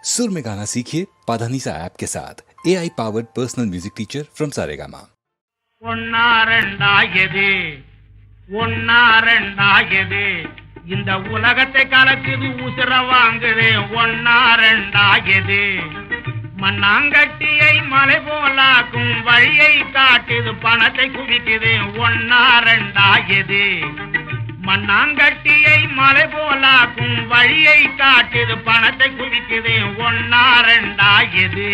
सुर में गाना सीखिए पाधानीसा ऐप के साथ AI powered personal music teacher from Saregama. ஒன்னா ரெண்டாயது ஒன்னா ரெண்டாயது இந்த உலகத்தை கலக்குது உசுர வாங்குது ஒன்னா ரெண்டாயது மண்ணாங்கட்டியை மலை போலாக்கும் வழியை காட்டுது பணத்தை குவிக்குது ஒன்னா ரெண்டாயது மண்ணாங்கட்டியை மலை போலாக்கும் வழியை காட்டுது பணத்தை குவிக்குது ஒன்னா ரெண்டாயது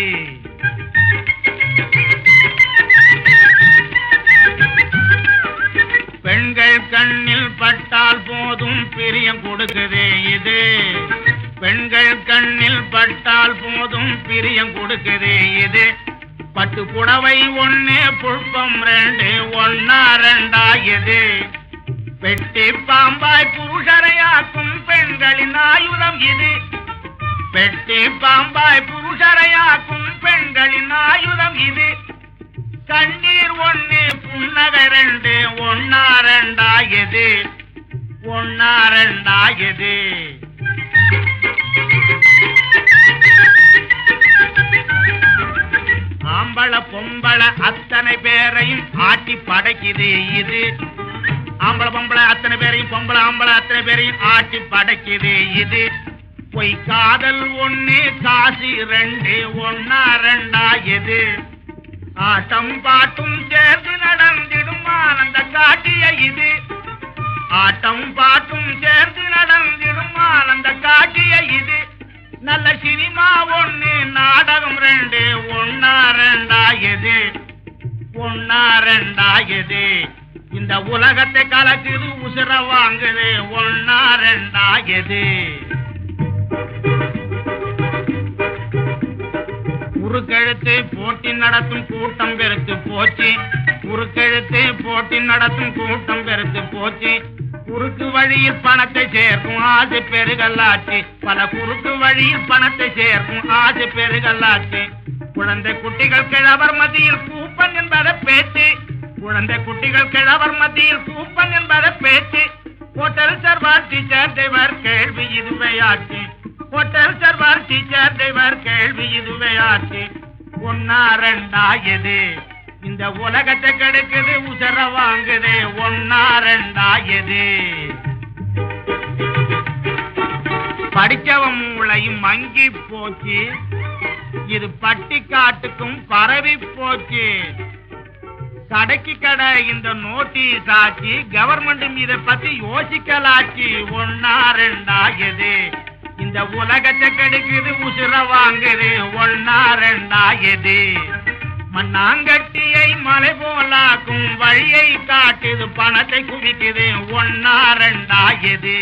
பெண்கள் கண்ணில் பட்டால் போதும் பிரியம் கொடுக்குதே இது பெண்கள் கண்ணில் பட்டால் போதும் பிரியம் கொடுக்குதே இது பட்டு புடவை ஒண்ணு புஷ்பம் ரெண்டு ஒன்னா ரெண்டாயது பெட்டி பாம்பாய் புருஷரையாக்கும் பெண்களின் ஆயுதம் இது பெட்டி பாம்பாய் புருஷரையாக்கும் பெண்களின் ஆயுதம் இது கண்ணீர் ஒண்ணு புன்னகை ரெண்டு ஒன்னா ரெண்டாயது ஒன்னா ரெண்டாயது ஆம்பள பொம்பள அத்தனை பேரையும் ஆட்டி படைக்குது இது ஆம்பள பொம்பளை அத்தனை பேரையும் பொம்பளை ஆம்பளை அத்தனை பேரையும் ஆட்டி படைக்குது இது பொய் காதல் ஒண்ணு காசு ரெண்டு ஒன்னா ரெண்டாயது ஆட்டம் பாட்டும் சேர்ந்து நடந்திடும் ஆனந்த காட்டிய இது ஆட்டம் பாட்டும் சேர்ந்து நடந்திடும் ஆனந்த காட்டிய இது நல்ல சினிமா ஒண்ணு நாடகம் ரெண்டு ஒன்னா ரெண்டாயது ஒன்னா ரெண்டாயது இந்த உலகத்தை கலக்குது உசுர வாங்குது ஒன்னா ரெண்டாயது உருக்கெழுத்து போட்டி நடத்தும் கூட்டம் பெருத்து போச்சு உருக்கெழுத்து போட்டி நடத்தும் கூட்டம் பெருத்து போச்சு குறுக்கு வழியில் பணத்தை சேர்க்கும் ஆசை பெருகல்லாச்சு பல குறுக்கு வழியில் பணத்தை சேர்க்கும் ஆசை பெருகல்லாச்சு குழந்தை குட்டிகள் கிழவர் மத்தியில் கூப்பன் என்பதை பேச்சு குழந்தை குட்டிகள் கிழவர் மத்தியில் கூப்பன் என்பதை பேச்சு ஹோட்டல் சர்வார் டீச்சர் டிரைவர் கேள்வி இதுவே ஆச்சு ஹோட்டல் சர்வார் டீச்சர் டிரைவர் கேள்வி இதுவே ஆச்சு ஒன்னா ரெண்டாயது இந்த உலகத்தை கெடுக்குது உசர வாங்குது ஒன்னா ரெண்டாயது படிச்சவன் மூளையும் மங்கி போச்சு இது பட்டிக்காட்டுக்கும் பரவி போச்சு கடைக்கு கடை இந்த நோட்டீஸ் ஆச்சு கவர்மெண்ட்டும் இதை பத்தி யோசிக்கலாச்சு ஒன்னா ரெண்டாயது இந்த உலகத்தை கெடுக்குது உசுர வாங்குது ஒன்னா ரெண்டாயது மண்ணாங்கட்டியை மலை போலாக்கும் வழியை காட்டுது பணத்தை குவிக்குது ஒன்னா ரெண்டாயது